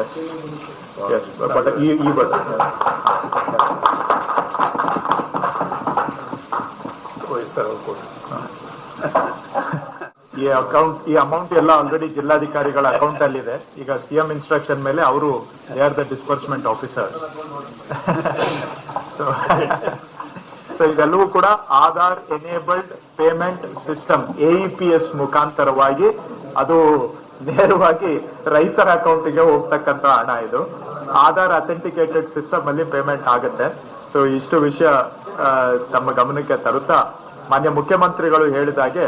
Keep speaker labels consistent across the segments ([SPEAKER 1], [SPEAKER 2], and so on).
[SPEAKER 1] S S but ಈ but ಈ amount ಎಲ್ಲ ಆಲ್ರೆಡಿ ಜಿಲ್ಲಾಧಿಕಾರಿಗಳ ಅಕೌಂಟ್ ಅಲ್ಲಿ ಇದೆ. ಈಗ ಸಿಎಂ ಇನ್ಸ್ಟ್ರಕ್ಷನ್ ಮೇಲೆ ಅವರು they are the disbursement officers. So ಇದೆಲ್ಲವೂ ಕೂಡ Aadhaar enabled payment system AEPS ಮುಖಾಂತರವಾಗಿ ಅದು ನೇರವಾಗಿ ರೈತರ ಅಕೌಂಟಿಗೆ ಹೋಗ್ತಕ್ಕಂತ ಹಣ. ಇದು ಆಧಾರ್ ಅಥೆಂಟಿಕೇಟೆಡ್ ಸಿಸ್ಟಮ್ ಅಲ್ಲಿ ಪೇಮೆಂಟ್ ಆಗುತ್ತೆ. ಸೊ ಇಷ್ಟು ವಿಷಯ ತಮ್ಮ ಗಮನಕ್ಕೆ ತರುತ್ತಾ ಮಾನ್ಯ ಮುಖ್ಯಮಂತ್ರಿಗಳು ಹೇಳಿದಾಗೆ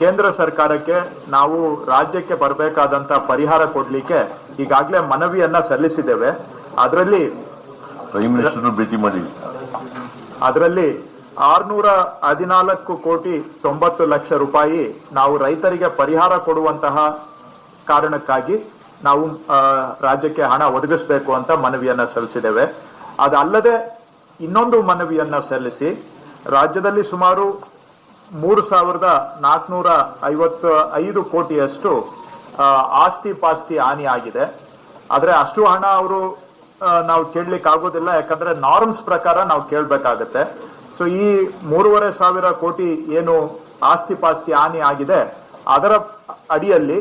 [SPEAKER 1] ಕೇಂದ್ರ ಸರ್ಕಾರಕ್ಕೆ ನಾವು ರಾಜ್ಯಕ್ಕೆ ಬರಬೇಕಾದಂತ ಪರಿಹಾರ ಕೊಡ್ಲಿಕ್ಕೆ ಈಗಾಗಲೇ ಮನವಿಯನ್ನ ಸಲ್ಲಿಸಿದ್ದೇವೆ. ಅದರಲ್ಲಿ
[SPEAKER 2] ಪ್ರೈಮ್ ಮಿನಿಸ್ಟರ್ ಭೇಟಿ ಮಾಡಿ
[SPEAKER 1] ಅದರಲ್ಲಿ 614,90,00,000 ರೂಪಾಯಿ ನಾವು ರೈತರಿಗೆ ಪರಿಹಾರ ಕೊಡುವಂತಹ ಕಾರಣಕ್ಕಾಗಿ ನಾವು ರಾಜ್ಯಕ್ಕೆ ಹಣ ಒದಗಿಸಬೇಕು ಅಂತ ಮನವಿಯನ್ನ ಸಲ್ಲಿಸಿದ್ದೇವೆ. ಅದಲ್ಲದೆ ಇನ್ನೊಂದು ಮನವಿಯನ್ನ ಸಲ್ಲಿಸಿ ರಾಜ್ಯದಲ್ಲಿ ಸುಮಾರು 3,455 ಕೋಟಿಯಷ್ಟು ಆಸ್ತಿ ಪಾಸ್ತಿ ಹಾನಿ ಆಗಿದೆ. ಆದ್ರೆ ಅಷ್ಟು ಹಣ ಅವರು ನಾವು ಕೇಳಲಿಕ್ಕೆ ಆಗೋದಿಲ್ಲ, ಯಾಕಂದ್ರೆ ನಾರ್ಮ್ಸ್ ಪ್ರಕಾರ ನಾವು ಕೇಳಬೇಕಾಗತ್ತೆ. ಸೊ ಈ 3,500 ಕೋಟಿ ಏನು ಆಸ್ತಿ ಪಾಸ್ತಿ ಹಾನಿ ಆಗಿದೆ ಅದರ ಅಡಿಯಲ್ಲಿ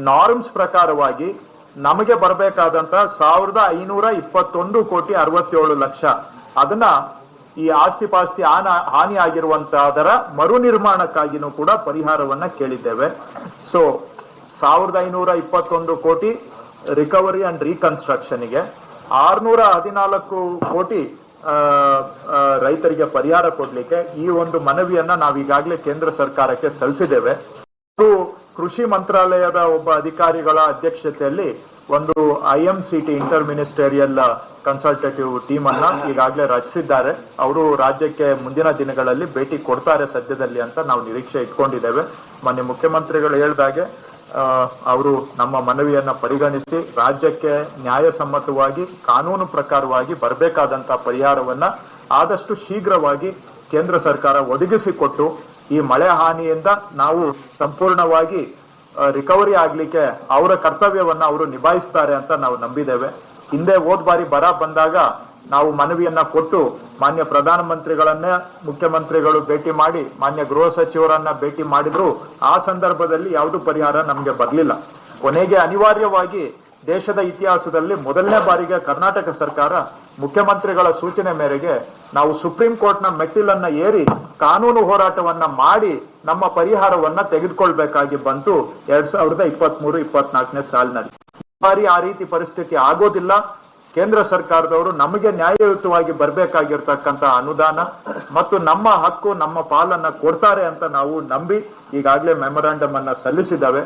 [SPEAKER 1] ನಾರ್ಮ್ಸ್ ಪ್ರಕಾರವಾಗಿ ನಮಗೆ ಬರಬೇಕಾದಂತ 1,521,67,00,000 ಅದನ್ನ ಈ ಆಸ್ತಿ ಪಾಸ್ತಿ ಹಾನಿ ಆಗಿರುವಂತಹದರ ಮರು ನಿರ್ಮಾಣಕ್ಕಾಗಿನೂ ಕೂಡ ಪರಿಹಾರವನ್ನ ಕೇಳಿದ್ದೇವೆ. ಸೊ 1,521 ಕೋಟಿ ರಿಕವರಿ ಅಂಡ್ ರೀಕನ್ಸ್ಟ್ರಕ್ಷನ್ಗೆ, 614 ಕೋಟಿ ರೈತರಿಗೆ ಪರಿಹಾರ ಕೊಡ್ಲಿಕ್ಕೆ ಈ ಒಂದು ಮನವಿಯನ್ನ ನಾವು ಈಗಾಗಲೇ ಕೇಂದ್ರ ಸರ್ಕಾರಕ್ಕೆ ಸಲ್ಲಿಸಿದ್ದೇವೆ. ಕೃಷಿ ಮಂತ್ರಾಲಯದ ಒಬ್ಬ ಅಧಿಕಾರಿಗಳ ಅಧ್ಯಕ್ಷತೆಯಲ್ಲಿ ಒಂದು IMCT ಇಂಟರ್ ಮಿನಿಸ್ಟೇರಿಯಲ್ ಕನ್ಸಲ್ಟೇಟಿವ್ ಟೀಮ್ ಅನ್ನ ಈಗಾಗಲೇ ರಚಿಸಿದ್ದಾರೆ. ಅವರು ರಾಜ್ಯಕ್ಕೆ ಮುಂದಿನ ದಿನಗಳಲ್ಲಿ ಭೇಟಿ ಕೊಡ್ತಾರೆ ಸದ್ಯದಲ್ಲಿ ಅಂತ ನಾವು ನಿರೀಕ್ಷೆ ಇಟ್ಕೊಂಡಿದ್ದೇವೆ. ಮಾನ್ಯ ಮುಖ್ಯಮಂತ್ರಿಗಳು ಹೇಳಿದಾಗೆ ಅವರು ನಮ್ಮ ಮನವಿಯನ್ನ ಪರಿಗಣಿಸಿ ರಾಜ್ಯಕ್ಕೆ ನ್ಯಾಯಸಮ್ಮತವಾಗಿ ಕಾನೂನು ಪ್ರಕಾರವಾಗಿ ಬರಬೇಕಾದಂತಹ ಪರಿಹಾರವನ್ನ ಆದಷ್ಟು ಶೀಘ್ರವಾಗಿ ಕೇಂದ್ರ ಸರ್ಕಾರ ಒದಗಿಸಿಕೊಟ್ಟು ಈ ಮಳೆ ಹಾನಿಯಿಂದ ನಾವು ಸಂಪೂರ್ಣವಾಗಿ ರಿಕವರಿ ಆಗ್ಲಿಕ್ಕೆ ಅವರ ಕರ್ತವ್ಯವನ್ನ ಅವರು ನಿಭಾಯಿಸ್ತಾರೆ ಅಂತ ನಾವು ನಂಬಿದ್ದೇವೆ. ಹಿಂದೆ ಹೋದ್ ಬಾರಿ ಬರ ಬಂದಾಗ ನಾವು ಮನವಿಯನ್ನ ಕೊಟ್ಟು ಮಾನ್ಯ ಪ್ರಧಾನಮಂತ್ರಿಗಳನ್ನೇ ಮುಖ್ಯಮಂತ್ರಿಗಳು ಭೇಟಿ ಮಾಡಿ ಮಾನ್ಯ ಗೃಹ ಸಚಿವರನ್ನ ಭೇಟಿ ಮಾಡಿದ್ರು. ಆ ಸಂದರ್ಭದಲ್ಲಿ ಯಾವುದು ಪರಿಹಾರ ನಮಗೆ ಬರಲಿಲ್ಲ. ಕೊನೆಗೆ ಅನಿವಾರ್ಯವಾಗಿ ದೇಶದ ಇತಿಹಾಸದಲ್ಲಿ ಮೊದಲನೇ ಬಾರಿಗೆ ಕರ್ನಾಟಕ ಸರ್ಕಾರ ಮುಖ್ಯಮಂತ್ರಿಗಳ ಸೂಚನೆ ಮೇರೆಗೆ ನಾವು ಸುಪ್ರೀಂ ಕೋರ್ಟ್ ನ ಮೆಟ್ಟಿಲನ್ನ ಏರಿ ಕಾನೂನು ಹೋರಾಟವನ್ನ ಮಾಡಿ ನಮ್ಮ ಪರಿಹಾರವನ್ನ ತೆಗೆದುಕೊಳ್ಬೇಕಾಗಿ ಬಂತು 2023-24ನೇ ಸಾಲಿನಲ್ಲಿ. ಬಾರಿ ಆ ರೀತಿ ಪರಿಸ್ಥಿತಿ ಆಗೋದಿಲ್ಲ. ಕೇಂದ್ರ ಸರ್ಕಾರದವರು ನಮಗೆ ನ್ಯಾಯಯುತವಾಗಿ ಬರಬೇಕಾಗಿರ್ತಕ್ಕಂಥ ಅನುದಾನ ಮತ್ತು ನಮ್ಮ ಹಕ್ಕು ನಮ್ಮ ಪಾಲನ್ನ ಕೊಡ್ತಾರೆ ಅಂತ ನಾವು ನಂಬಿ ಈಗಾಗಲೇ ಮೆಮೊರಾಂಡಮ್ ಅನ್ನ ಸಲ್ಲಿಸಿದ್ದಾವೆ.